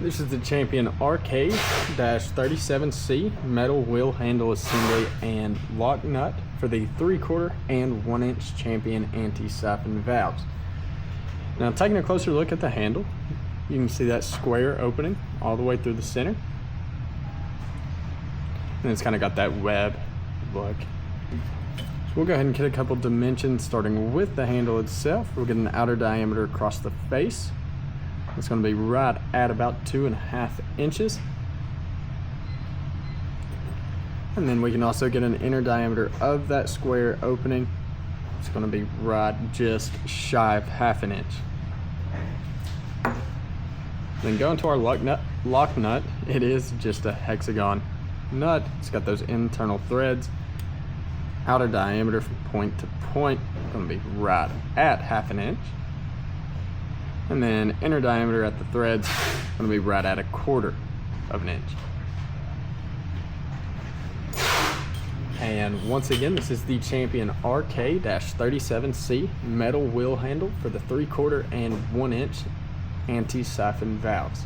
This is the Champion RK-37C metal wheel handle assembly and lock nut for the 3/4 and 1-inch Champion anti-siphon valves. Now, taking a closer look at the handle, you can see that square opening all the way through the center. And it's kind of got that web look. So we'll go ahead and get a couple dimensions, starting with the handle itself. We'll get an outer diameter across the face. It's going to be right at about 2.5 inches. And then we can also get an inner diameter of that square opening. It's going to be right just shy of 1/2 inch. Then going to our lock nut, it is just a hexagon nut. It's got those internal threads. Outer diameter from point to point, going to be right at 1/2 inch. And then inner diameter at the threads, going to be right at 1/4 inch. And once again, this is the Champion RK-37C metal wheel handle for the 3/4 and 1-inch anti-siphon valves.